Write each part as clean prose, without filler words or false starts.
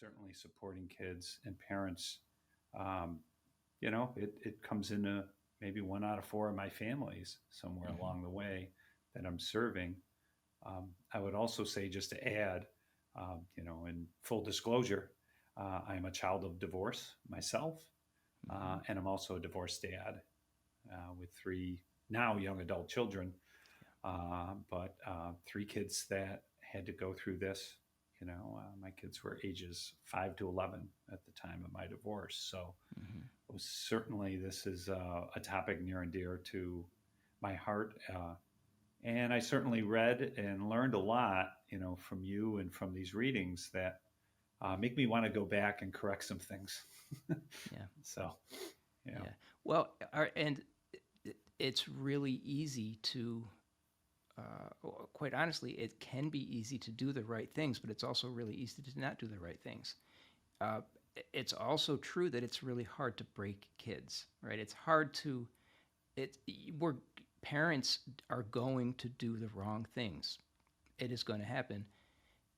certainly supporting kids and parents. Um, it comes into maybe 1 out of 4 of my families somewhere Mm-hmm. along the way that I'm serving. I would also say, just to add, in full disclosure, I'm a child of divorce myself, Mm-hmm. and I'm also a divorced dad with 3 now young adult children, but 3 kids that had to go through this. My kids were ages 5 to 11 at the time of my divorce, so Mm-hmm. certainly this is a topic near and dear to my heart. And I certainly read and learned a lot, from you and from these readings that make me want to go back and correct some things. Yeah. So, yeah, Yeah. Well, and it's really easy to, quite honestly, it can be easy to do the right things, but it's also really easy to not do the right things. Uh, it's also true that it's really hard to break kids, right? It's hard to, it, we're, parents are going to do the wrong things. It is going to happen.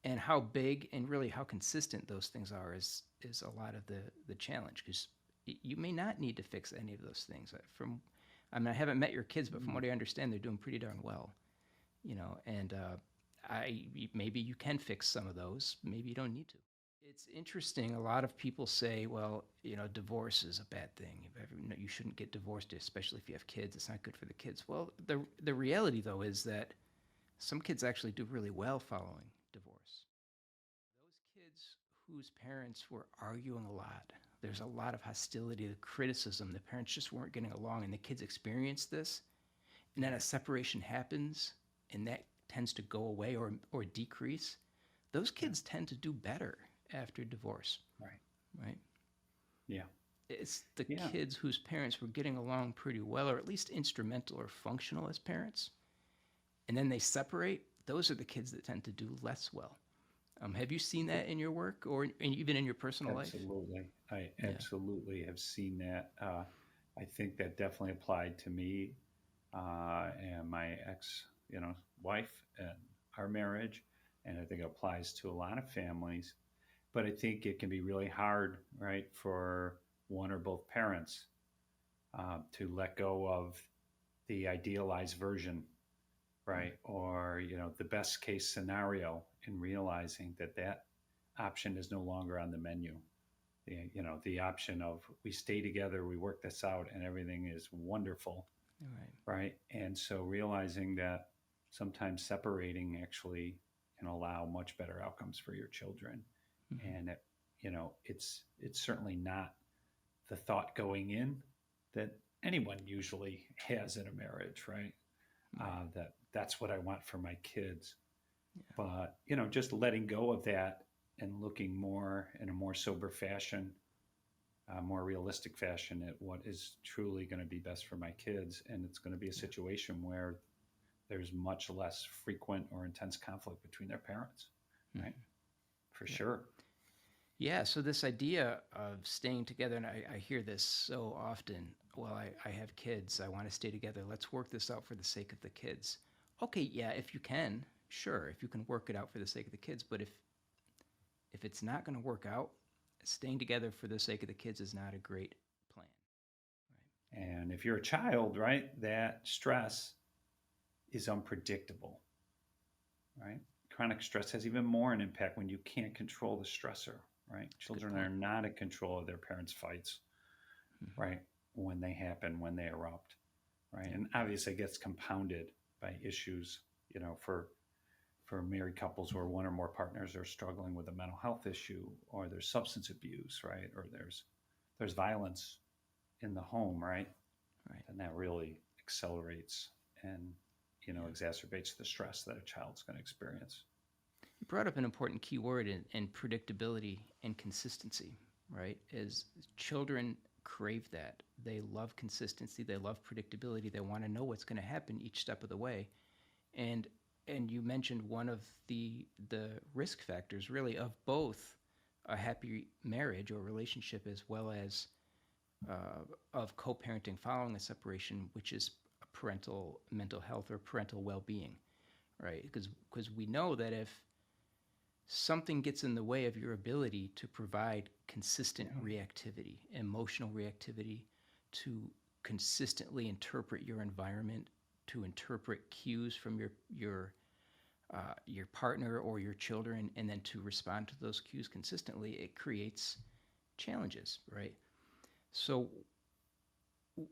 And how big and really how consistent those things are is a lot of the challenge, because you may not need to fix any of those things. I mean, I haven't met your kids, but from mm, what I understand, they're doing pretty darn well, and I maybe you can fix some of those, maybe you don't need to. It's interesting. A lot of people say, well, divorce is a bad thing. You shouldn't get divorced, especially if you have kids. It's not good for the kids. Well, the reality though is that some kids actually do really well following divorce. Those kids whose parents were arguing a lot, there's a lot of hostility, the criticism, the parents just weren't getting along, and the kids experienced this. And then a right, separation happens, and that tends to go away or decrease. Those yeah, kids tend to do better after divorce, right, right? yeah, It's the yeah, kids whose parents were getting along pretty well, or at least instrumental or functional as parents, and then they separate. Those are the kids that tend to do less well. Have you seen that in your work or even in your personal life? absolutely. I Yeah. absolutely have seen that. I think that definitely applied to me and my ex, wife and our marriage, and I think it applies to a lot of families. But I think it can be really hard, right, for one or both parents to let go of the idealized version, right, or the best case scenario, and realizing that that option is no longer on the menu. The option of we stay together, we work this out, and everything is wonderful, All right. right? And so realizing that sometimes separating actually can allow much better outcomes for your children, Mm-hmm. and it's certainly not the thought going in that anyone usually has in a marriage, right? Right. That's what I want for my kids. Yeah. But just letting go of that and looking more in a more sober fashion, more realistic fashion at what is truly going to be best for my kids, and it's going to be a Yeah. situation where there's much less frequent or intense conflict between their parents, right? Mm-hmm. For Yeah. sure. Yeah. So this idea of staying together, and I hear this so often. Well, I have kids. I want to stay together. Let's work this out for the sake of the kids. Okay. Yeah. If you can, sure. If you can work it out for the sake of the kids, but if it's not going to work out, staying together for the sake of the kids is not a great plan. And if you're a child, right, that stress is unpredictable, right? Chronic stress has even more an impact when you can't control the stressor, right? It's a good Children are point. not in control of their parents' fights, Mm-hmm. right? When they happen, when they erupt, right? Yeah. And obviously it gets compounded by issues, for married couples where one or more partners are struggling with a mental health issue, or there's substance abuse, right? Or there's violence in the home, right? Right. And that really accelerates and Yeah. exacerbates the stress that a child's going to experience. You brought up an important key word in predictability and consistency, right? Is children crave that. They love consistency. They love predictability. They want to know what's going to happen each step of the way. And and you mentioned one of the risk factors really of both a happy marriage or relationship as well as of co-parenting following a separation, which is parental mental health or parental well-being, right? Because we know that something gets in the way of your ability to provide consistent Yeah. reactivity, emotional reactivity, to consistently interpret your environment, to interpret cues from your partner or your children, and then to respond to those cues consistently, it creates challenges, right? So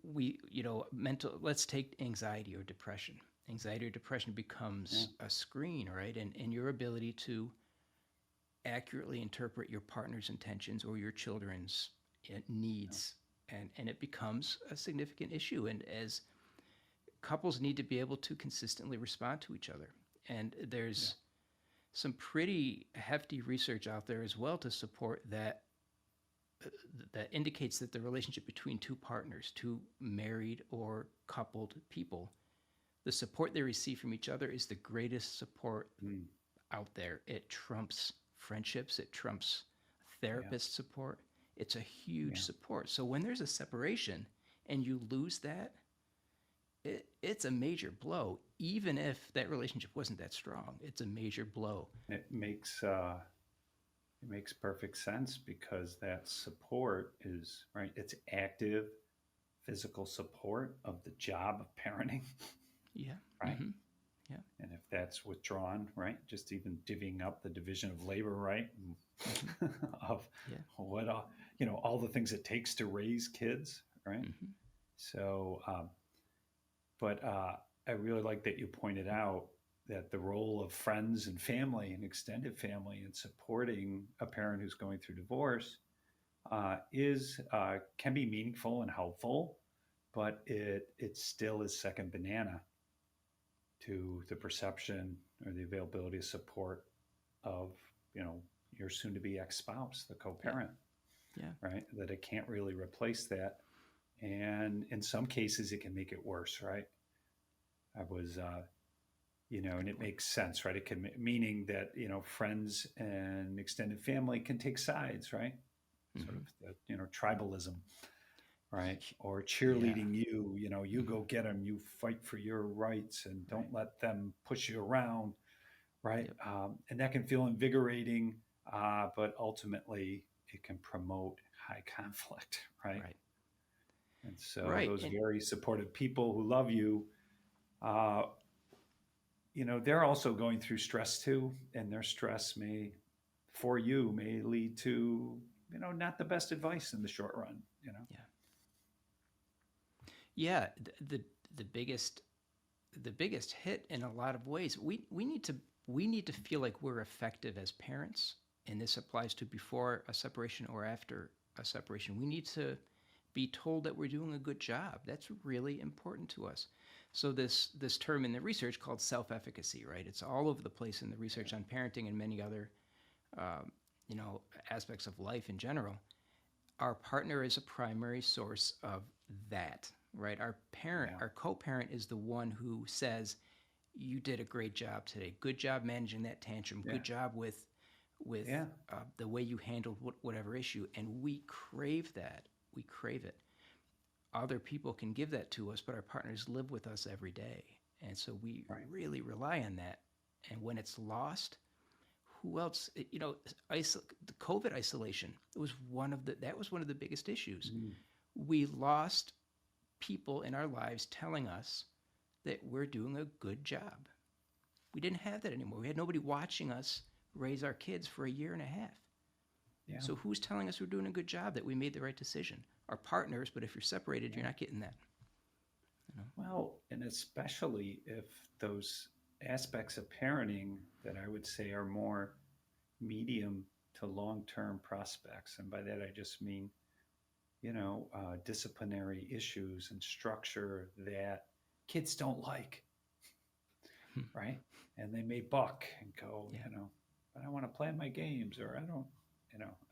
let's take anxiety or depression. Anxiety or depression becomes a screen, right? And your ability to accurately interpret your partner's intentions or your children's needs, and it becomes a significant issue. And as couples need to be able to consistently respond to each other, and there's some pretty hefty research out there as well to support that, that indicates that the relationship between two partners, two married or coupled people, the support they receive from each other is the greatest support out there. It trumps friendships, it trumps therapist support. It's a huge support. So when there's a separation and you lose that, it's a major blow. Even if that relationship wasn't that strong, it's a major blow. It makes perfect sense, because that support is right. It's active physical support of the job of parenting, Yeah. right? Mm-hmm. Yeah. And if that's withdrawn, right, just even divvying up the division of labor, right, of what all the things it takes to raise kids, right? Mm-hmm. So, but I really like that you pointed out that the role of friends and family and extended family in supporting a parent who's going through divorce is can be meaningful and helpful, but it still is second banana to the perception or the availability of support of your soon-to-be ex-spouse, the co-parent, right? That it can't really replace that, and in some cases it can make it worse, right? I was, and it makes sense, right? It can meaning that friends and extended family can take sides, right? Sort of the, tribalism, right? Or cheerleading you, you go get them, you fight for your rights, and don't let them push you around, right? And that can feel invigorating, but ultimately it can promote high conflict, right? And so those very supportive people who love you, they're also going through stress too, and their stress may lead to not the best advice in the short run. The biggest hit in a lot of ways. We need to feel like we're effective as parents, and this applies to before a separation or after a separation. We need to be told that we're doing a good job. That's really important to us. So this term in the research called self-efficacy, right? It's all over the place in the research on parenting and many other aspects of life in general. Our partner is a primary source of that, right? Our co-parent is the one who says, "You did a great job today. Good job managing that tantrum. Good job with the way you handled whatever issue." And we crave that. We crave it. Other people can give that to us, but our partners live with us every day, and so we really rely on that. And when it's lost, who else? The COVID isolation was one of the biggest issues. We lost people in our lives telling us that we're doing a good job. We didn't have that anymore. We had nobody watching us raise our kids for a year and a half. So who's telling us we're doing a good job, that we made the right decision? Our partners, but if you're separated, you're not getting that. Well, and especially if those aspects of parenting that I would say are more medium to long-term prospects, and by that I just mean, disciplinary issues and structure that kids don't like, right? And they may buck and go, but I want to play my games, or I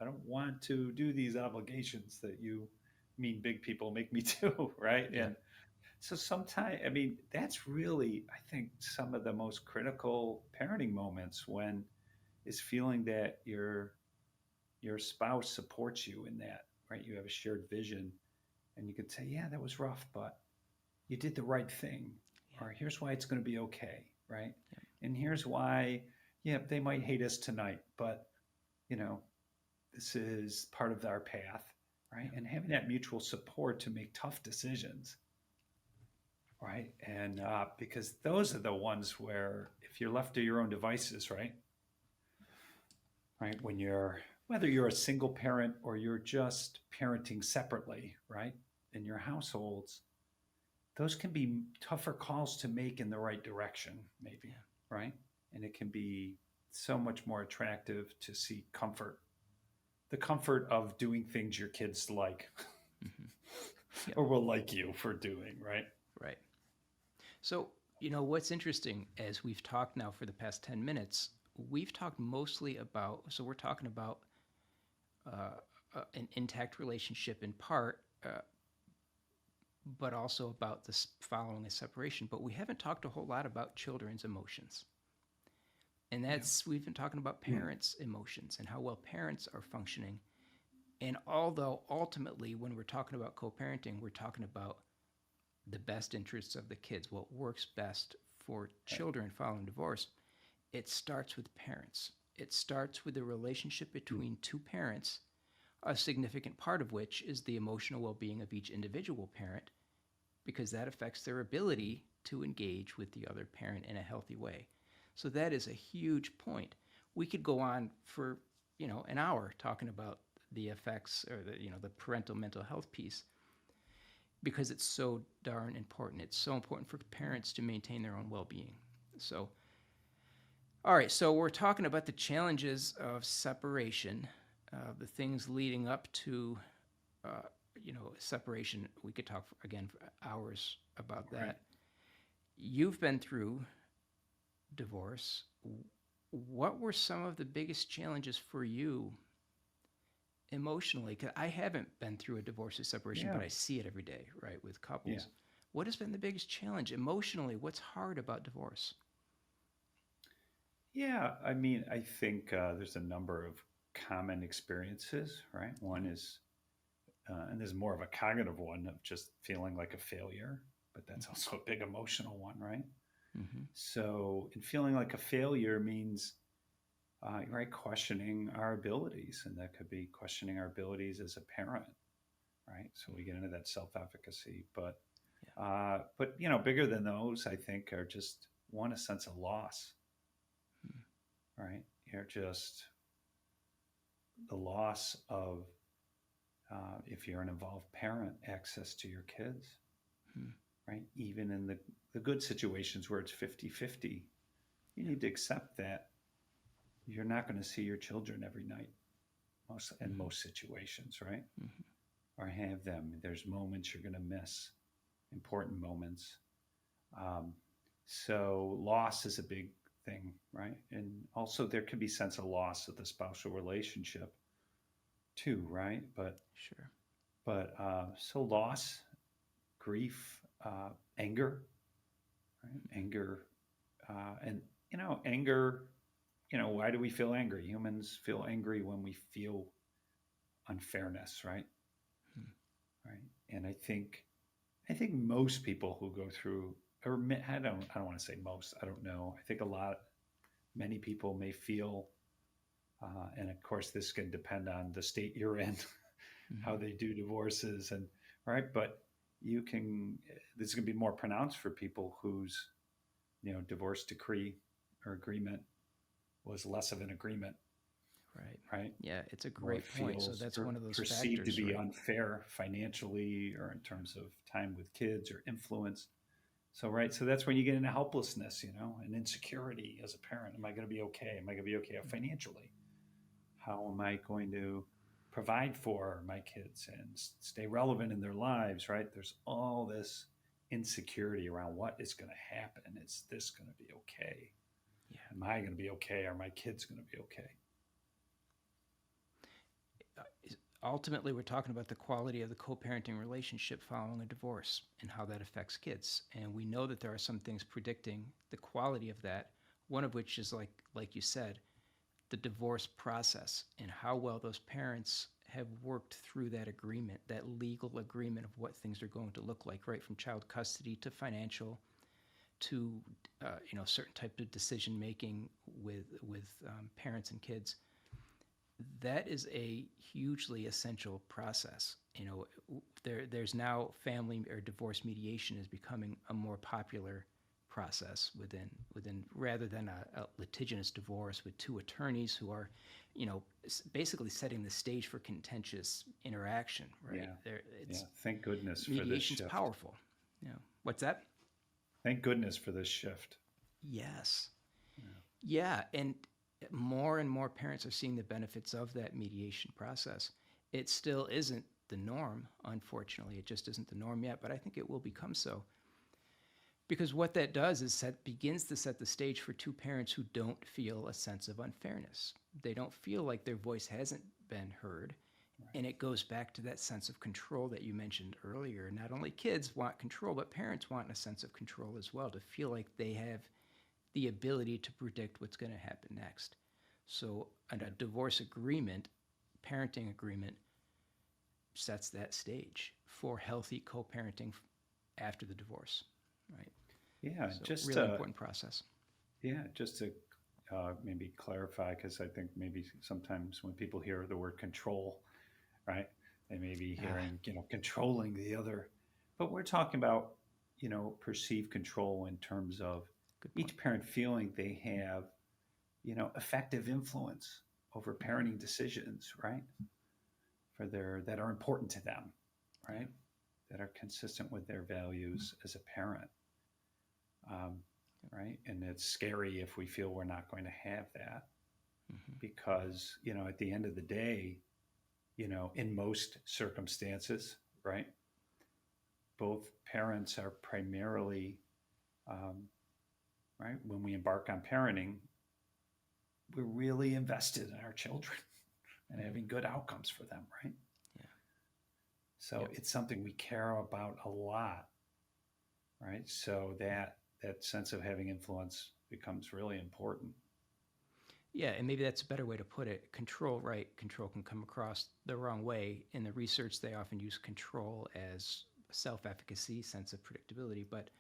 don't want to do these obligations that you mean big people make me do, right? And so sometimes, that's really, I think, some of the most critical parenting moments, when is feeling that your spouse supports you in that, right? You have a shared vision, and you could say, yeah, that was rough, but you did the right thing, or here's why it's going to be okay, right? And here's why yeah, they might hate us tonight, but you know, this is part of our path, right? Yeah. And having that mutual support to make tough decisions, right? And because those are the ones where if you're left to your own devices, right, when you're whether you're a single parent or you're just parenting separately, right, in your households, those can be tougher calls to make in the right direction, maybe, Yeah. right? And it can be so much more attractive to seek comfort, the comfort of doing things your kids like Hmm. Yep. or will like you for doing, right? Right. So, what's interesting as we've talked now for the past 10 minutes, we've talked mostly about, so we're talking about an intact relationship in part, but also about this following a separation. But we haven't talked a whole lot about children's emotions. And Yeah. we've been talking about parents' emotions and how well parents are functioning. And although ultimately, when we're talking about co parenting, we're talking about the best interests of the kids, what works best for Right. children following divorce, it starts with parents. It starts with the relationship between two parents, a significant part of which is the emotional well being of each individual parent, because that affects their ability to engage with the other parent in a healthy way. So that is a huge point. We could go on for, an hour talking about the effects or the parental mental health piece because it's so darn important. It's so important for parents to maintain their own well-being. So, all right, so we're talking about the challenges of separation, the things leading up to, uh, separation. We could talk again for hours about Right. that. You've been through divorce. What were some of the biggest challenges for you emotionally? Because I haven't been through a divorce or separation, Yeah. but I see it every day, right, with Yeah. couples. What has been the biggest challenge emotionally? What's hard about divorce? Yeah. I mean, I think there's a number of common experiences, right? One is, and there's more of a cognitive one of just feeling like a failure, but that's also a big emotional one, right? Mm-hmm. So, and feeling like a failure means, right, questioning our abilities, and that could be questioning our abilities as a parent, right? So we get into that self-efficacy, Yeah. but bigger than those, I think, are just one a sense of loss, Mm-hmm. right? You're just the loss of, if you're an involved parent, access to your kids, right? Even in the good situations where it's 50-50, you Yeah. need to accept that you're not going to see your children every night, in Mm-hmm. most situations, right? Mm-hmm. Or have them. There's moments you're going to miss, important moments. Um, so loss is a big thing, right? And also there can be sense of loss of the spousal relationship too, right? Sure. So loss, grief, anger, right? Anger, and anger. Why do we feel angry? Humans feel angry when we feel unfairness, right? Mm-hmm. Right. And I think most people who go through, or I don't want to say most. I don't know. I think many people may feel, and of course this can depend on the state you're in, Mm-hmm. how they do divorces, and right. But you can. This is going to be more pronounced for people whose divorce decree or agreement was less of an agreement, Right. right? Yeah, it's a Or great point. So feels that's one of those perceived to factors, be right? unfair financially or in Yeah. terms of time with kids or influence. So, right. So that's when you get into helplessness, and insecurity as a parent. Am I going to be okay? Am I going to be okay financially? How am I going to provide for my kids and stay relevant in their lives, right? There's all this insecurity around what is going to happen. Is this going to be okay? Yeah. Am I going to be okay? Are my kids going to be okay? Ultimately, we're talking about the quality of the co-parenting relationship following a divorce and how that affects kids. And we know that there are some things predicting the quality of that. One of which is like you said, the divorce process and how well those parents have worked through that agreement, that legal agreement of what things are going to look like, right from child custody to financial to certain type of decision making with parents and kids, that is a hugely essential process. There's now family or divorce mediation is becoming a more popular process within rather than a litigious divorce with two attorneys who are, basically setting the stage for contentious interaction. Right? Yeah. Thank goodness for this Mediation's shift. powerful. What's that? Thank goodness for this shift. Yes. Yeah, and more and more parents are seeing the benefits of that mediation process. It still isn't the norm, unfortunately. It just isn't the norm yet, but I think it will become so. Because what that does is begins to set the stage for two parents who don't feel a sense of unfairness. They don't feel like their voice hasn't been heard. And it goes back to that sense of control that you mentioned earlier. Not only kids want control, but parents want a sense of control as well, to feel like they have the ability to predict what's going to happen next. So a divorce agreement, parenting agreement, sets that stage for healthy co-parenting after the divorce, right? Yeah, So just really important process. Yeah, just to maybe clarify, because I think maybe sometimes when people hear the word control, right, they may be hearing, controlling the other, but we're talking about, perceived control in terms of each parent feeling they have, effective influence over parenting decisions, right, that are important to them, right, that are consistent with their values as a parent. Right. And it's scary if we feel we're not going to have that, because, at the end of the day, in most circumstances, right, both parents are primarily, right, when we embark on parenting, we're really invested in our children and having good outcomes for them, right? Yeah. So it's something we care about a lot, right? So that sense of having influence becomes really important. Yeah, and maybe that's a better way to put it. Control, right? Control can come across the wrong way. In the research, they often use control as self-efficacy, sense of predictability, but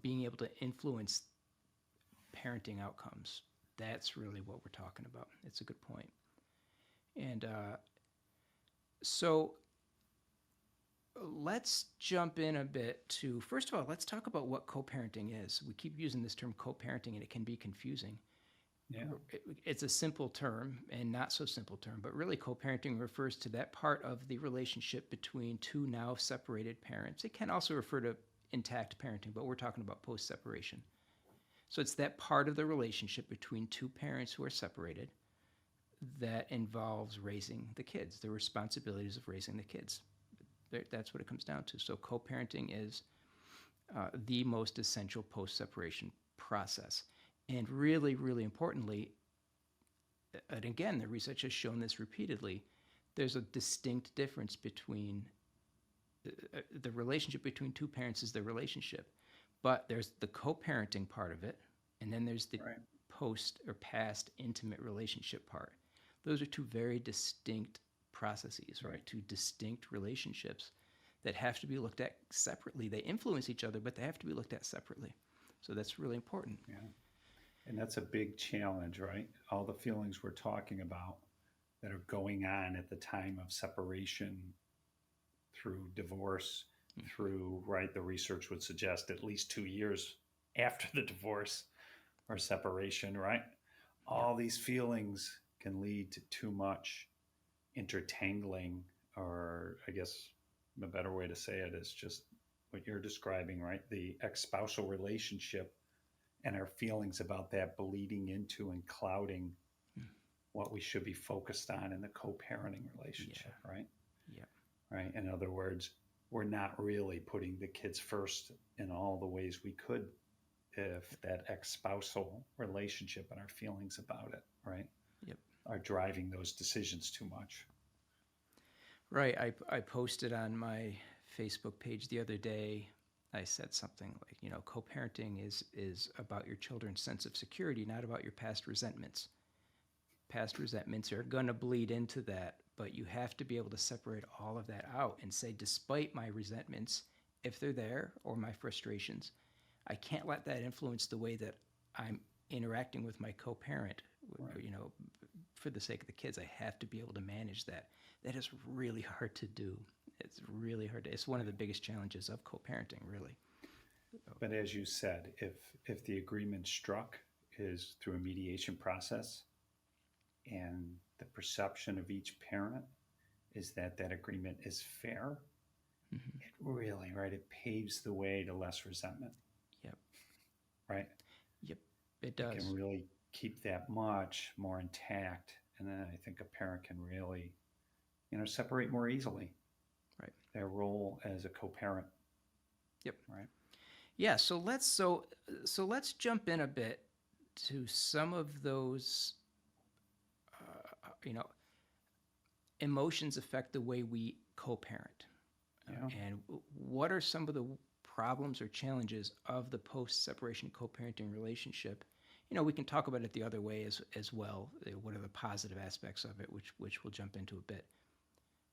being able to influence parenting outcomes, that's really what we're talking about. It's a good point. And so let's jump in a bit to, first of all, let's talk about what co-parenting is. We keep using this term co-parenting, and it can be confusing. Yeah. It's a simple term and not so simple term, but really co-parenting refers to that part of the relationship between two now separated parents. It can also refer to intact parenting, but we're talking about post-separation. So it's that part of the relationship between two parents who are separated that involves raising the kids, the responsibilities of raising the kids. That's what it comes down to. So co-parenting is the most essential post-separation process. And really, really importantly, and again, the research has shown this repeatedly, there's a distinct difference between the relationship between two parents is the relationship, but there's the co-parenting part of it, and then there's the post or past intimate relationship part. Those are two very distinct processes, right? Two distinct relationships that have to be looked at separately. They influence each other, but they have to be looked at separately. So that's really important. Yeah. And that's a big challenge, right? All the feelings we're talking about that are going on at the time of separation, through divorce, through, right, the research would suggest at least 2 years after the divorce or separation, right? All these feelings can lead to too much intertangling, or I guess a better way to say it is just what you're describing, right? The ex-spousal relationship and our feelings about that bleeding into and clouding what we should be focused on in the co-parenting relationship, right? Yeah. Right. In other words, we're not really putting the kids first in all the ways we could if that ex-spousal relationship and our feelings about it, right, are driving those decisions too much. Right. I posted on my Facebook page the other day, I said something like, co-parenting is about your children's sense of security, not about your past resentments. Past resentments are going to bleed into that, but you have to be able to separate all of that out and say, despite my resentments, if they're there, or my frustrations, I can't let that influence the way that I'm interacting with my co-parent, Right. for the sake of the kids. I have to be able to manage that. That is really hard to do. It's really hard. It's one of the biggest challenges of co-parenting, really. But as you said, if the agreement struck is through a mediation process, and the perception of each parent is that that agreement is fair, Mm-hmm. it really, right, it paves the way to less resentment, Yep. right? Yep. It It can does. really keep that much more intact. And then I think a parent can really, separate more easily Right. their role as a co-parent, Yep. right? Yeah. So let's jump in a bit to some of those. You know, emotions affect the way we co-parent. Yeah. And what are some of the problems or challenges of the post-separation co-parenting relationship? We can talk about it the other way as well. What are the positive aspects of it, which we'll jump into a bit.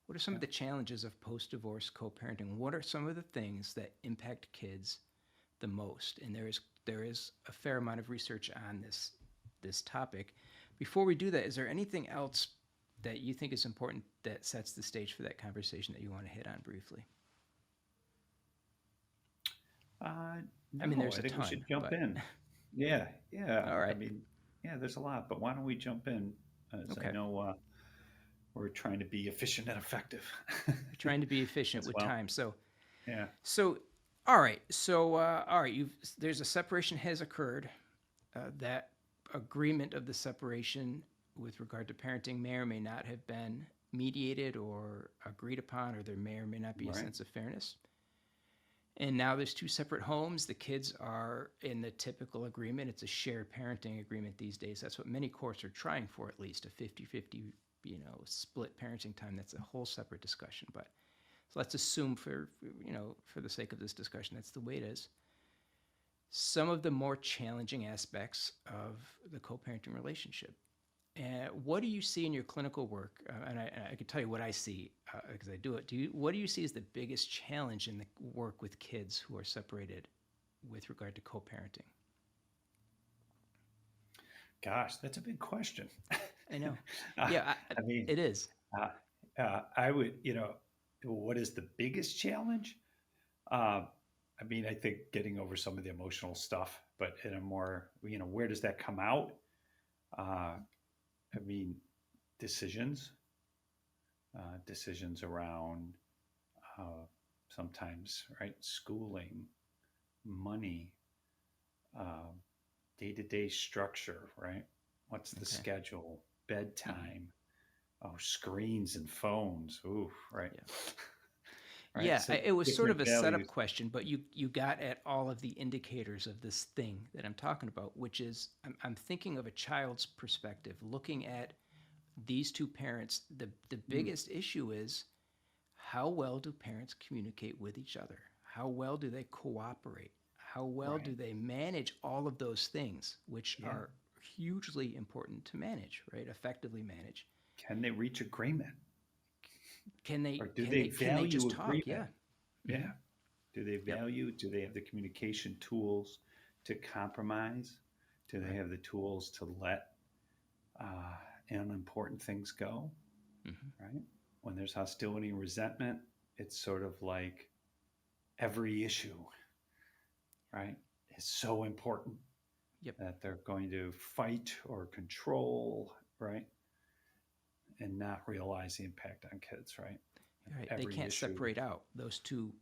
What are some Yeah. of the challenges of post-divorce co-parenting? What are some of the things that impact kids the most? And there is a fair amount of research on this topic. Before we do that, is there anything else that you think is important that sets the stage for that conversation that you want to hit on briefly? I mean, No, there's I a think we ton, should jump but in. Yeah, yeah. all I right. mean, yeah, there's a lot, but why don't we jump in? As I Okay. know we're trying to be efficient and effective We're trying to be efficient as with well. time. So, Yeah, so, all right. So, all right. There's a separation has occurred. That agreement of the separation with regard to parenting may or may not have been mediated or agreed upon, or there may or may not be a right. sense of fairness. And now there's two separate homes. The kids are in the typical agreement. It's a shared parenting agreement these days. That's what many courts are trying for, at least a 50-50, split parenting time. That's a whole separate discussion. But so let's assume for the sake of this discussion, that's the way it is. Some of the more challenging aspects of the co-parenting relationship. And what do you see in your clinical work? And I can tell you what I see because I do it. What do you see as the biggest challenge in the work with kids who are separated with regard to co-parenting? Gosh, that's a big question. I know. uh, Yeah, I mean, it is. uh, I would, what is the biggest challenge? Uh, I mean, I think getting over some of the emotional stuff, but in a more, where does that come out? I mean, decisions, decisions around uh, sometimes, right? Schooling, money, day to day structure, right? What's the Okay. schedule, Mm-hmm. bedtime, oh, screens and phones. Ooh, right. Yeah. Right. Yeah, So it was sort different of a setup values. question, but you got at all of the indicators of this thing that I'm talking about, which is I'm thinking of a child's perspective, looking at these two parents. The Mm, biggest issue is how well do parents communicate with each other? How well do they cooperate? How well do right. they manage all of those things, which Yeah. are hugely important to manage, right? Effectively manage. Can they reach agreement? Can they Or do can they they can they value just talk? agreement? Yeah. Hmm. Yeah. Do they Yep. value? Do they have the communication tools to compromise? Do they Right. have the tools to let uh, unimportant things go? Hmm. Right. When there's hostility and resentment, it's sort of like every issue, right, is so important Yep. that they're going to fight or control, right, and not realize the impact on kids, right? Right. They Every can't issue. separate out those two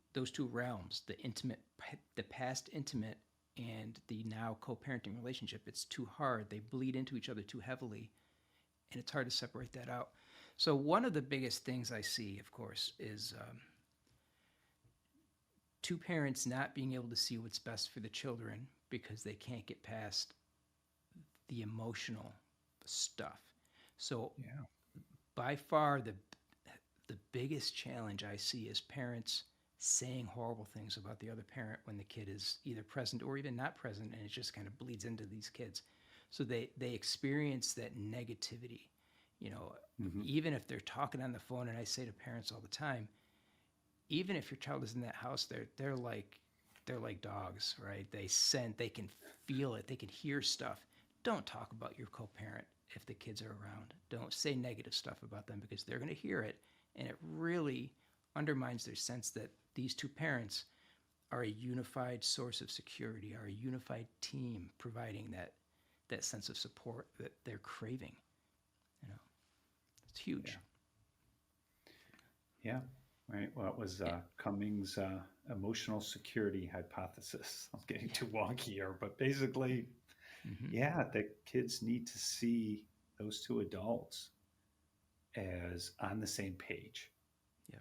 realms, the past intimate and the now co-parenting relationship. It's too hard. They bleed into each other too heavily, and it's hard to separate that out. So one of the biggest things I see, of course, is two parents not being able to see what's best for the children because they can't get past the emotional stuff. So Yeah. by far the biggest challenge I see is parents saying horrible things about the other parent when the kid is either present or even not present, and it just kind of bleeds into these kids. So they experience that negativity, you know, Hmm. even if they're talking on the phone. And I say to parents all the time, even if your child is in that house, they're like they're like dogs, right? They can feel it, they can hear stuff. Don't talk about your co-parent if the kids are around. Don't say negative stuff about them because they're going to hear it, and it really undermines their sense that these two parents are a unified source of security, are a unified team providing that sense of support that they're craving. You know, it's huge. Yeah. Right. Well, it was Cummings' emotional security hypothesis. I'm getting too wonky here, but basically, Mm-hmm. yeah, the kids need to see those two adults as on the same page. Yeah.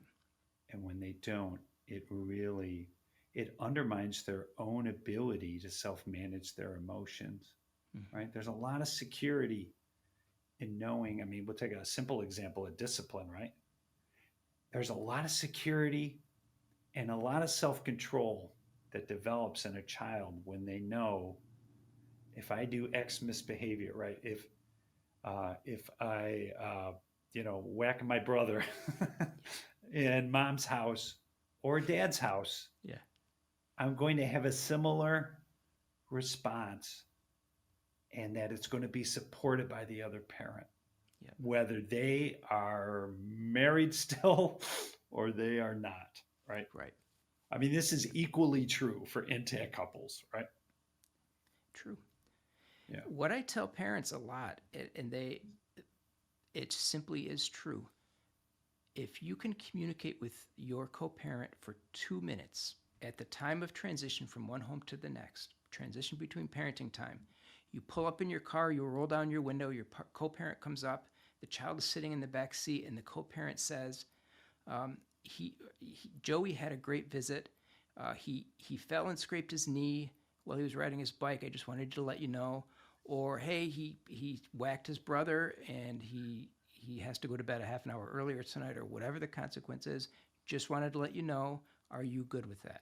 And when they don't, it undermines their own ability to self-manage their emotions. Mm-hmm. Right? There's a lot of security in knowing. I mean, we'll take a simple example of discipline, right? There's a lot of security and a lot of self-control that develops in a child when they know, if I do X misbehavior, right? If I whack my brother in mom's house or dad's house, Yeah. I'm going to have a similar response, and that it's going to be supported by the other parent, Yeah. whether they are married still or they are not, right? Right. I mean, this is equally true for intact couples, right? True. Yeah. What I tell parents a lot, and it simply is true. If you can communicate with your co-parent for 2 minutes at the time of transition from one home to the next, transition between parenting time, you pull up in your car, you roll down your window, your co-parent comes up, the child is sitting in the back seat, and the co-parent says, Joey had a great visit. He fell and scraped his knee while he was riding his bike. I just wanted to let you know. Or, hey, he whacked his brother and he has to go to bed a half an hour earlier tonight, or whatever the consequence is. Just wanted to let you know. Are you good with that?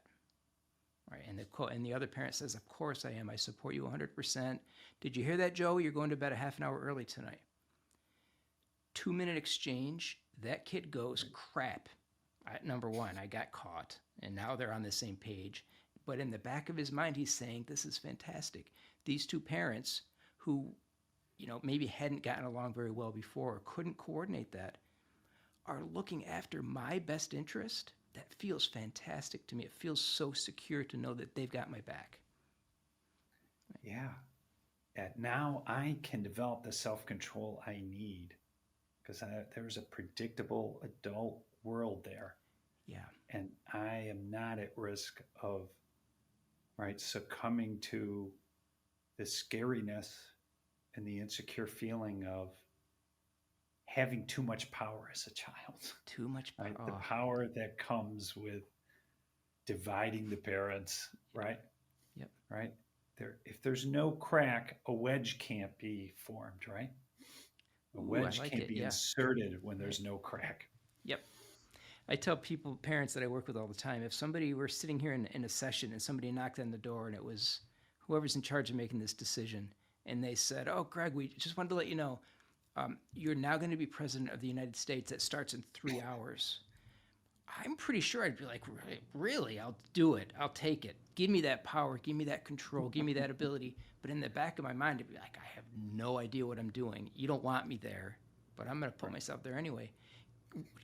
Right. And the other parent says, of course I am. I support you 100%. Did you hear that, Joe? You're going to bed a half an hour early tonight. 2-minute exchange. That kid goes, crap. Number one, I got caught, and now they're on the same page. But in the back of his mind, he's saying, this is fantastic. These two parents who, maybe hadn't gotten along very well before or couldn't coordinate that, are looking after my best interest. That feels fantastic to me. It feels so secure to know that they've got my back. Yeah. And now I can develop the self-control I need, because there's a predictable adult world there. Yeah. And I am not at risk of, right, succumbing to the scariness and the insecure feeling of having too much power as a child. Too much power. Right? The power that comes with dividing the parents, right? Yep. Right? If there's no crack, a wedge can't be formed, right? A wedge can't be inserted when there's no crack. Yep. I tell parents that I work with all the time, if somebody were sitting here in a session and somebody knocked on the door and it was whoever's in charge of making this decision, and they said, oh, Greg, we just wanted to let you know, you're now going to be president of the United States. That starts in 3 hours. I'm pretty sure I'd be like, really? I'll do it. I'll take it. Give me that power. Give me that control. Give me that ability. But in the back of my mind, I'd be like, I have no idea what I'm doing. You don't want me there, but I'm going to put myself there anyway.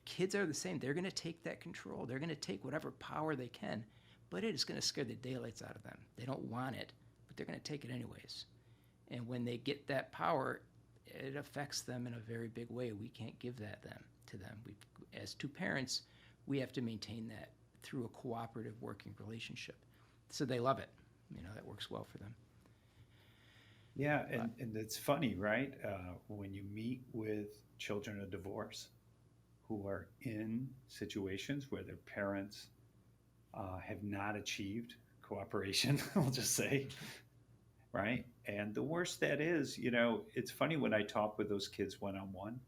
Kids are the same. They're going to take that control. They're going to take whatever power they can, but it is going to scare the daylights out of them. They don't want it, but they're going to take it anyways. And when they get that power, it affects them in a very big way. We can't give that to them. As two parents, we have to maintain that through a cooperative working relationship. So they love it. That works well for them. Yeah, and it's funny, right? When you meet with children of divorce who are in situations where their parents have not achieved cooperation, I'll just say, right? And the worst that is, it's funny when I talk with those kids one-on-one,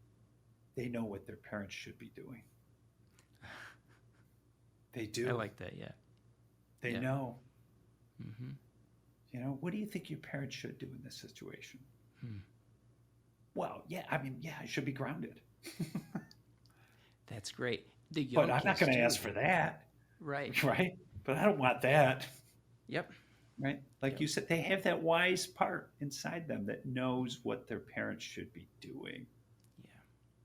they know what their parents should be doing. They do. I like that, yeah. They know. Mm-hmm. What do you think your parents should do in this situation? Well, I should be grounded. That's great. But I'm not going to ask for that. Right. Right? But I don't want that. Yep. right? Like Yep. you said, they have that wise part inside them that knows what their parents should be doing. Yeah.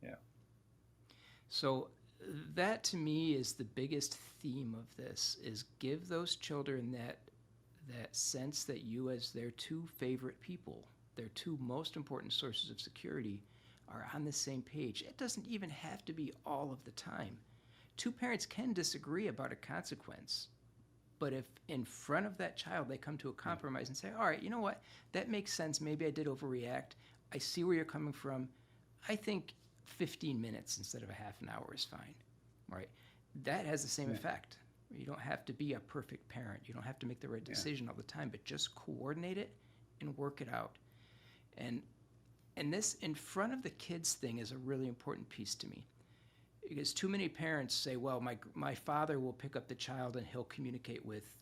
Yeah. So that to me is the biggest theme of this is give those children that sense that you as their two favorite people, their two most important sources of security are on the same page. It doesn't even have to be all of the time. Two parents can disagree about a consequence, but if in front of that child they come to a Yeah. compromise and say, all right, you know what, that makes sense. Maybe I did overreact. I see where you're coming from. I think 15 minutes instead of a half an hour is fine, right? That has the same Yeah. effect. You don't have to be a perfect parent. You don't have to make the right Yeah. decision all the time, but just coordinate it and work it out. And this in front of the kids thing is a really important piece to me because too many parents say, "Well, my father will pick up the child and he'll communicate with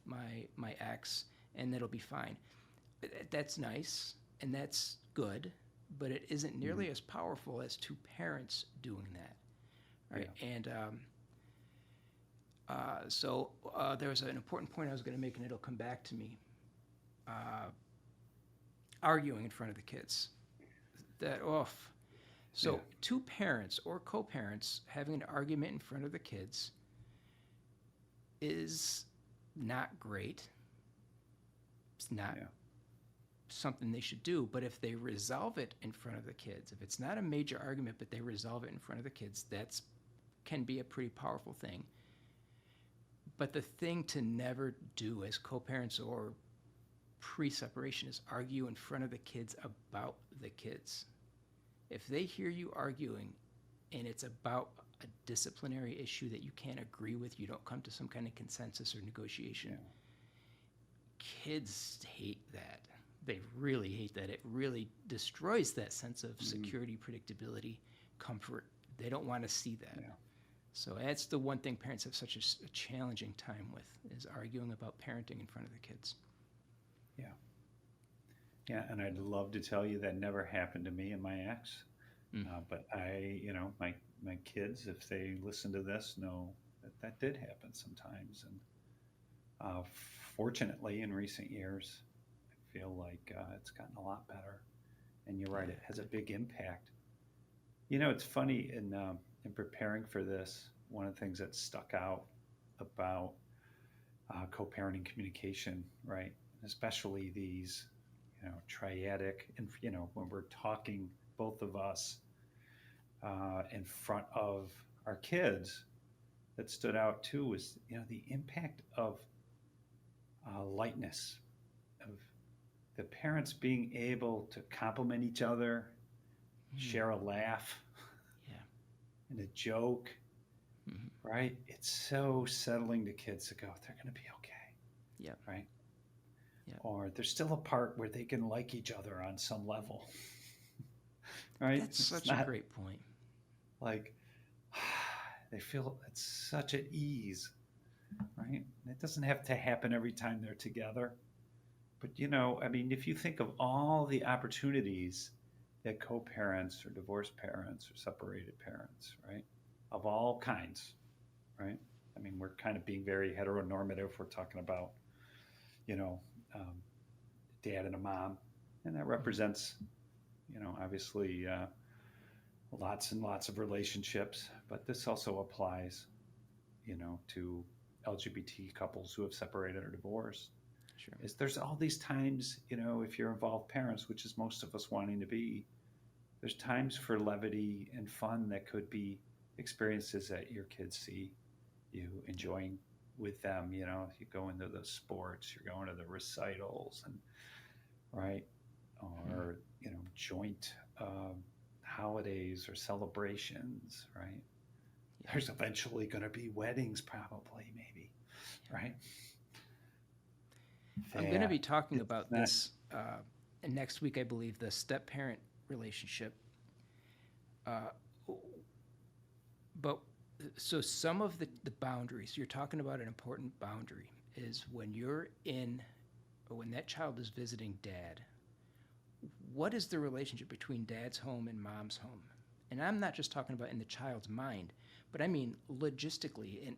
my ex, and that'll be fine." That's nice and that's good, but it isn't Mhm. nearly as powerful as two parents doing that, right? Yeah. And so there was an important point I was going to make, and it'll come back to me. Uh, Arguing in front of the kids. That off. Yeah. So two parents or co-parents having an argument in front of the kids is not great. It's not Yeah. something they should do, but if they resolve it in front of the kids, if it's not a major argument but they resolve it in front of the kids, that's can be a pretty powerful thing. But the thing to never do as co-parents or pre-separation is argue in front of the kids about the kids. If they hear you arguing and it's about a disciplinary issue that you can't agree with, you don't come to some kind of consensus or negotiation. Yeah. Kids hate that. They really hate that. It really destroys that sense of security, predictability, comfort. They don't want to see that. Yeah. So that's the one thing parents have such a challenging time with is arguing about parenting in front of the kids. Yeah. Yeah. And I'd love to tell you that never happened to me and my ex. Mm. But my kids, if they listen to this, know that did happen sometimes. And fortunately, in recent years, I feel like it's gotten a lot better. And you're right, Yeah, it has a good. big impact. It's funny in preparing for this. One of the things that stuck out about co-parenting communication, right? Especially these, triadic, and when we're talking, both of us in front of our kids, that stood out too was the impact of lightness, of the parents being able to compliment each other, Mm. share a laugh Yeah. and a joke, Mm-hmm. right? It's so settling to kids to go, they're going to be okay, Yep. right? Yep. Or there's still a part where they can like each other on some level, right? That's It's such a not great point. like they feel it's such at ease, right? It doesn't have to happen every time they're together. But, if you think of all the opportunities that co parents or divorced parents or separated parents, right, of all kinds, right? We're kind of being very heteronormative. We're talking about, you know, um, dad and a mom, and that Mm. represents, obviously lots and lots of relationships. But this also applies, to LGBT couples who have separated or divorced. Sure. Is there's all these times, if you're involved parents, which is most of us wanting to be, there's times for levity and fun that could be experiences that your kids see you enjoying with them. You go into the sports, you're going to the recitals, and right, Mm. or joint holidays or celebrations, right? Yeah. There's eventually going to be weddings, probably, maybe, Yeah. right? I'm going to be That talking it's about not. this next week, I believe, the step parent relationship. Uh, but so some of the boundaries, you're talking about an important boundary, is when you're in, or when that child is visiting dad, what is the relationship between dad's home and mom's home? And I'm not just talking about in the child's mind, but I mean logistically and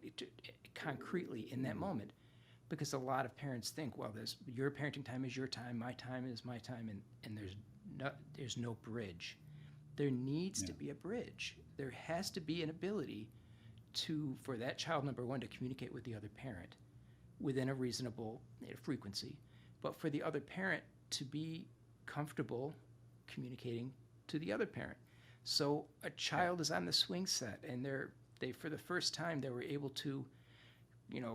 concretely in that moment. because a lot of parents think, well, your parenting time is your time, my time is my time, and there's no bridge. There needs to be a bridge. There has to be an ability for that child, number one, to communicate with the other parent within a reasonable frequency, but for the other parent to be comfortable communicating to the other parent. So a child is on the swing set, and they for the first time they were able to,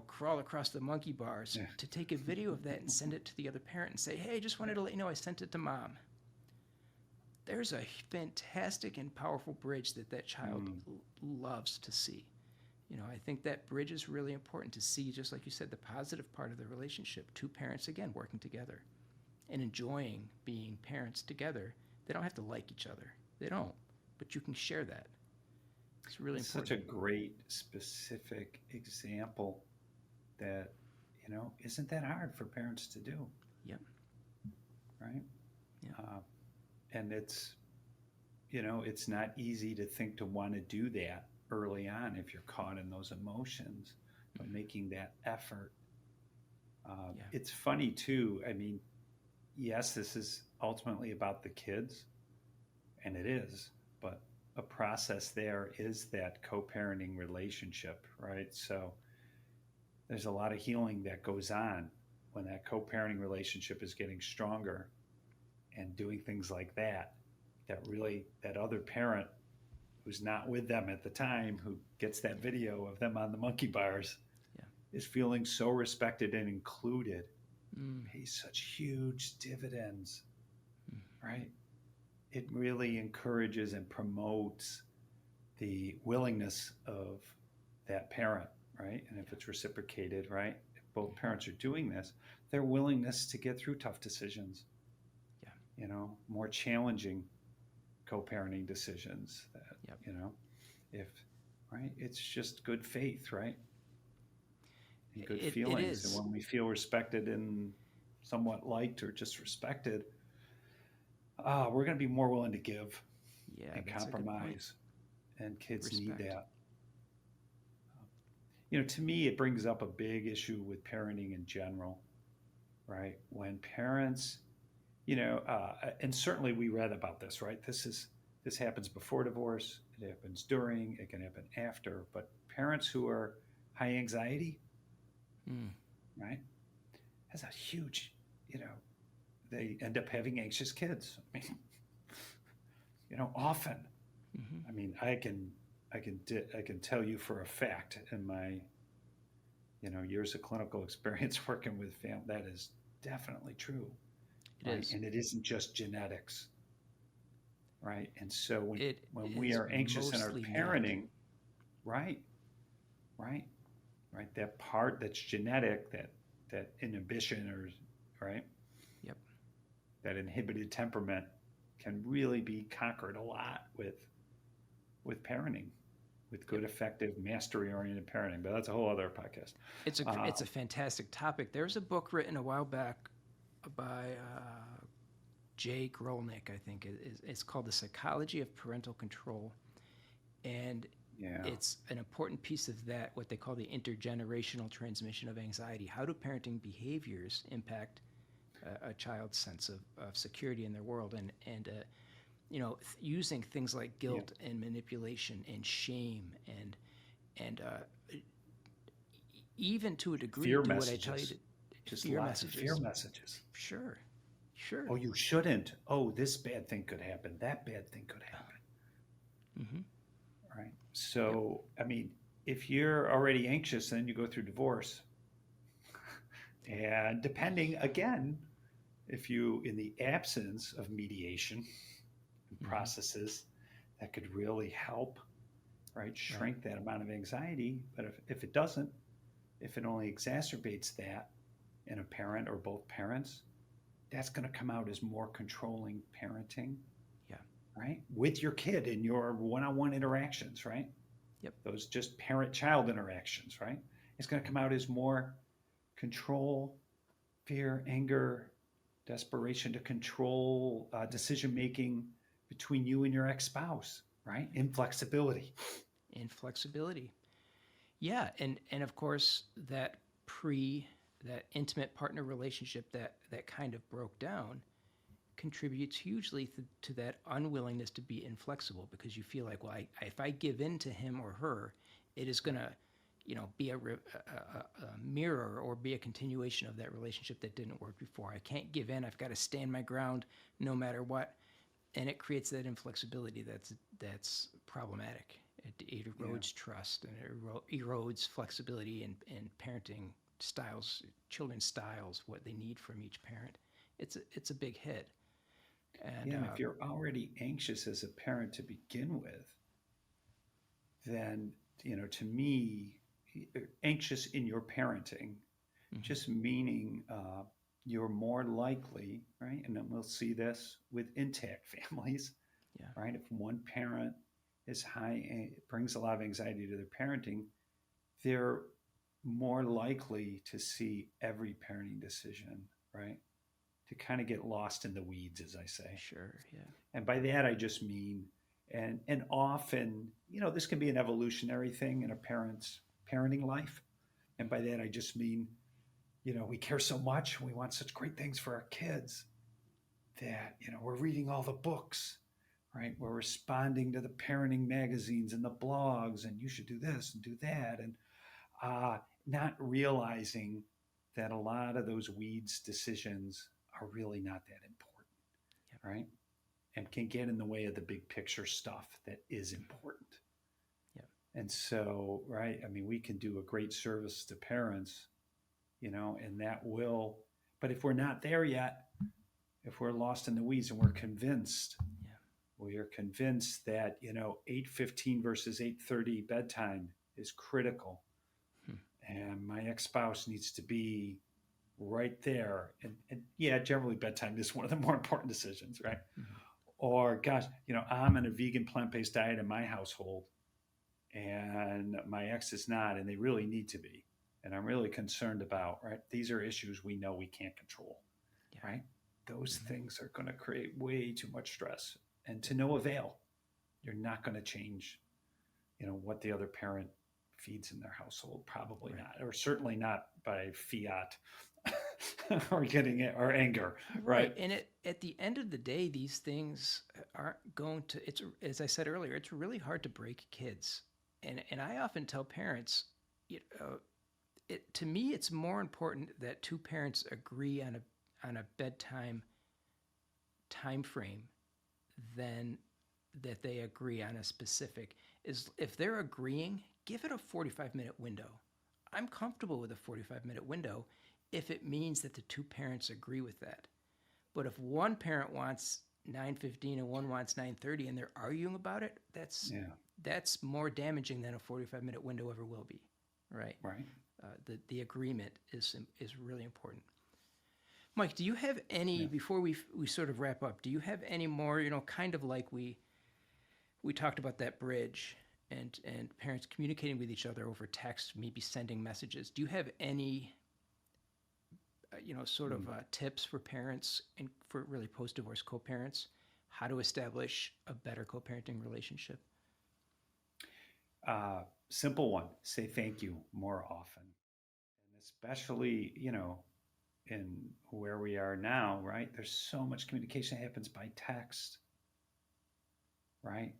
crawl across the monkey bars, to take a video of that and send it to the other parent and say, hey, just wanted to let you know I sent it to mom. There's a fantastic and powerful bridge that child loves to see. I think that bridge is really important to see, just like you said, the positive part of the relationship. Two parents, again, working together and enjoying being parents together. They don't have to like each other. They don't, but you can share that. It's really important. Such a great specific example that, isn't that hard for parents to do? Yep. Right? Yeah. And it's, it's not easy to want to do that early on if you're caught in those emotions, but making that effort. It's funny too. I mean, yes, this is ultimately about the kids, and it is, but a process there is that co-parenting relationship, right? So there's a lot of healing that goes on when that co-parenting relationship is getting stronger, and doing things like that other parent who's not with them at the time, who gets that video of them on the monkey bars, is feeling so respected and included, pays such huge dividends, right? It really encourages and promotes the willingness of that parent, right? And if it's reciprocated, right? If both parents are doing this, their willingness to get through tough decisions, more challenging co-parenting decisions that, it's just good faith, right? And good feelings. It is. And when we feel respected and somewhat liked or just respected, we're going to be more willing to give and compromise. And kids need that. To me, it brings up a big issue with parenting in general, right? When parents, and certainly we read about this, right? This happens before divorce, it happens during, it can happen after, but parents who are high anxiety, right, has a huge, they end up having anxious kids. I mean, often. I mean, I can tell you for a fact in my, years of clinical experience working with family, that is definitely true. It is. And it isn't just genetics, right? And so when we are anxious in our parenting, right, that part that's genetic, that inhibition, or right, that inhibited temperament can really be conquered a lot with parenting, with good, effective, mastery-oriented parenting. But that's a whole other podcast. It's a fantastic topic. There's a book written a while back by Jay Grolnick, I think. It's called The Psychology of Parental Control. And it's an important piece of that, what they call the intergenerational transmission of anxiety. How do parenting behaviors impact a child's sense of security in their world? And using things like guilt and manipulation and shame and even to a degree, fear do messages. what I tell you to. Just fear lots messages. Of fear messages. Sure. Oh, you shouldn't. Oh, this bad thing could happen. That bad thing could happen. Right. So, I mean, if you're already anxious, then you go through divorce. And depending, again, if you, in the absence of mediation and processes that could really help, right, shrink that amount of anxiety. But if it doesn't, if it only exacerbates that in a parent or both parents, that's going to come out as more controlling parenting, right? With your kid in your one-on-one interactions, right? Those just parent-child interactions, right? It's going to come out as more control, fear, anger, desperation to control decision-making between you and your ex-spouse, right? Inflexibility. Yeah, and of course, that that intimate partner relationship that kind of broke down contributes hugely to that unwillingness to be inflexible, because you feel like, well, if I give in to him or her, it is going to, be a mirror or be a continuation of that relationship that didn't work before. I can't give in. I've got to stand my ground no matter what. And it creates that inflexibility that's problematic. It erodes trust, and it erodes flexibility in parenting styles, children's styles, what they need from each parent. It's a big hit. And And if you're already anxious as a parent to begin with, then, to me, anxious in your parenting, just meaning you're more likely, right? And then we'll see this with intact families, yeah, right? If one parent is high, brings a lot of anxiety to their parenting, they're more likely to see every parenting decision, right? To kind of get lost in the weeds, as I say. sure, yeah, And by that, I just mean, and often, this can be an evolutionary thing in a parent's parenting life. And by that, I just mean, we care so much, we want such great things for our kids that, we're reading all the books, right? We're responding to the parenting magazines and the blogs, and you should do this and do that. And not realizing that a lot of those weeds decisions are really not that important, yep, right? And can get in the way of the big picture stuff that is important. yep, And so, right, I mean, we can do a great service to parents, and that will, but if we're not there yet, if we're lost in the weeds and we're convinced, yeah, we are convinced that, 8:15 versus 8:30 bedtime is critical. And my ex-spouse needs to be right there. And yeah, generally bedtime is one of the more important decisions, right? Or gosh, I'm on a vegan plant-based diet in my household and my ex is not, and they really need to be. And I'm really concerned about, right? These are issues we know we can't control, yeah, right? Those things are going to create way too much stress and to no avail. You're not going to change, what the other parent feeds in their household. Probably right, not, or certainly not by fiat or getting it or anger, right. right? And at the end of the day, these things aren't going to. It's, as I said earlier, it's really hard to break kids, and I often tell parents, you know, to me, it's more important that two parents agree on a bedtime time frame than that they agree on a specific. Is if they're agreeing, give it a 45-minute window. I'm comfortable with a 45-minute window if it means that the two parents agree with that. But if one parent wants 9:15 and one wants 9:30 and they're arguing about it, Yeah, that's more damaging than a 45-minute window ever will be, right? right. The agreement is really important. Mike, do you have any, Yeah. before we sort of wrap up, do you have any more, kind of like we talked about that bridge and parents communicating with each other over text, maybe sending messages. Do you have any sort of tips for parents and for really post-divorce co-parents, how to establish a better co-parenting relationship? Simple one: say thank you more often, and especially, in where we are now, right? There's so much communication happens by text, right?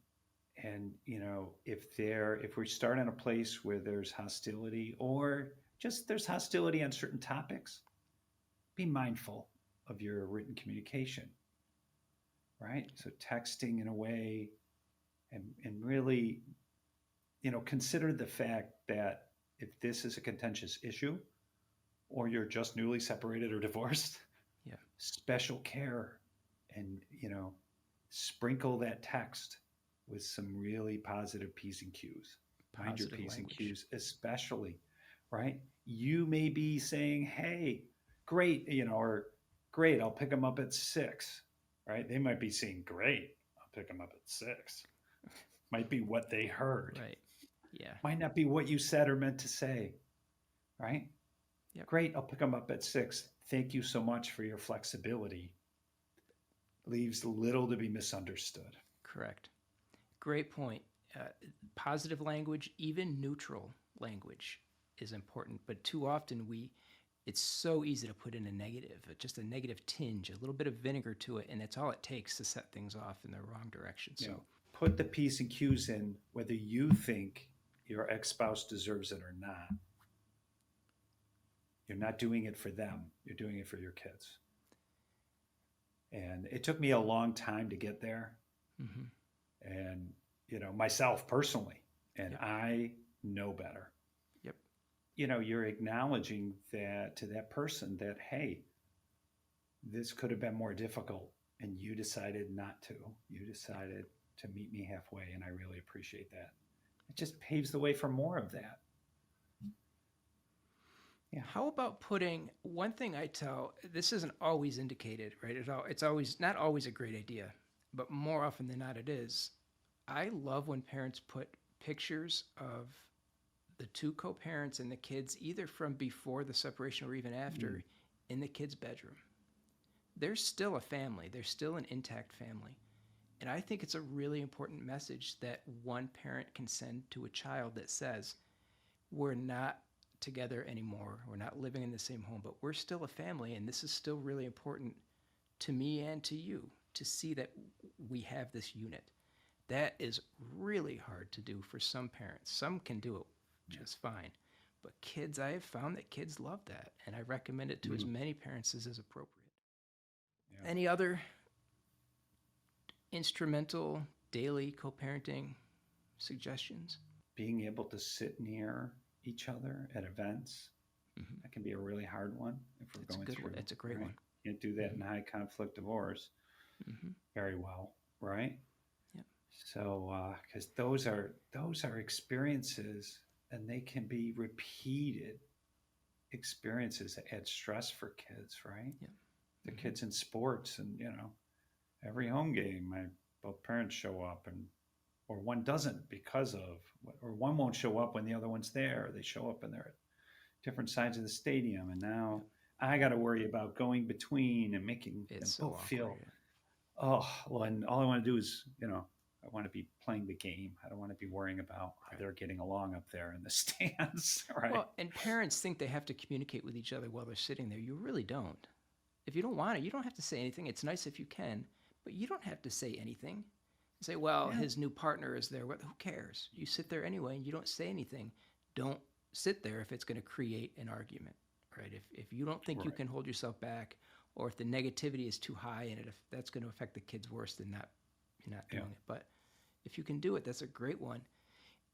And if we start in a place where there's hostility, or just there's hostility on certain topics, be mindful of your written communication, right? So texting in a way, and really, consider the fact that if this is a contentious issue, or you're just newly separated or divorced, Yeah. special care, and sprinkle that text with some really positive P's and Q's. Mind your Positive P's and language. Q's, especially, right? You may be saying, hey, great, or great, I'll pick them up at 6, right? They might be saying, great, I'll pick them up at 6. Might be what they heard. Right. Yeah. Might not be what you said or meant to say, right? Yep. Great, I'll pick them up at 6. Thank you so much for your flexibility. Leaves little to be misunderstood. Correct. Great point. Positive language, even neutral language, is important. But too often it's so easy to put in a negative, just a negative tinge, a little bit of vinegar to it, and that's all it takes to set things off in the wrong direction. So put the P's and Q's in whether you think your ex-spouse deserves it or not. You're not doing it for them. You're doing it for your kids. And it took me a long time to get there. Mm-hmm. And, myself personally, and Yep. I know better. Yep. You're acknowledging that to that person that, hey, this could have been more difficult and you decided not to. You decided to meet me halfway, and I really appreciate that. It just paves the way for more of that. Yeah. How about putting one thing I tell, this isn't always indicated, right? It's always not always a great idea, but more often than not it is. I love when parents put pictures of the two co-parents and the kids, either from before the separation or even after, in the kid's bedroom. They're still a family. They're still an intact family. And I think it's a really important message that one parent can send to a child that says, we're not together anymore. We're not living in the same home, but we're still a family. And this is still really important to me and to you to see that we have this unit. That is really hard to do for some parents. Some can do it just fine. But kids, I have found that kids love that. And I recommend it to as many parents as is appropriate. Yeah. Any other instrumental daily co-parenting suggestions? Being able to sit near each other at events. That can be a really hard one if we're going through. It's a great one. You can't do that in high conflict divorce very well, right? Yep. So, because those are experiences, and they can be repeated experiences that add stress for kids, right? Yep. The kids in sports, and every home game, both parents show up, or one doesn't because of, or one won't show up when the other one's there. They show up and they're at different sides of the stadium, and now I got to worry about going between and making them both feel, and all I want to do is, I want to be playing the game. I don't want to be worrying about how they're getting along up there in the stands, right? Well, and parents think they have to communicate with each other while they're sitting there. You really don't. If you don't want to, you don't have to say anything. It's nice if you can, but you don't have to say anything. Say, well, his new partner is there. Who cares? You sit there anyway, and you don't say anything. Don't sit there if it's going to create an argument, right? If you don't think you can hold yourself back, or if the negativity is too high, and if that's going to affect the kids worse than not doing it. But if you can do it, that's a great one.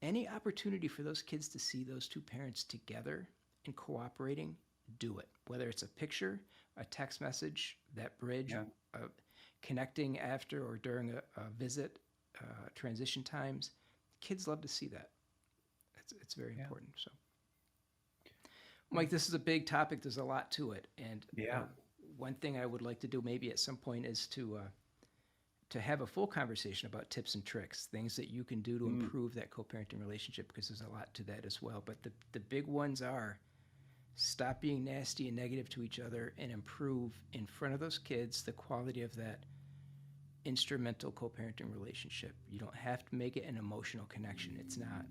Any opportunity for those kids to see those two parents together and cooperating, do it. Whether it's a picture, a text message, that bridge, connecting after or during a visit, transition times. Kids love to see that. It's very important. So, Mike, this is a big topic. There's a lot to it, and one thing I would like to do maybe at some point is to have a full conversation about tips and tricks, things that you can do to improve that co-parenting relationship, because there's a lot to that as well. But the big ones are: stop being nasty and negative to each other, and improve in front of those kids the quality of that instrumental co-parenting relationship. You don't have to make it an emotional connection. It's not.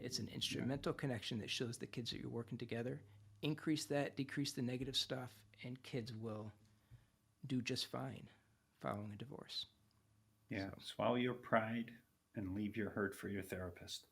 It's an instrumental connection that shows the kids that you're working together. Increase that, decrease the negative stuff, and kids will do just fine following a divorce. Yeah, swallow your pride and leave your hurt for your therapist.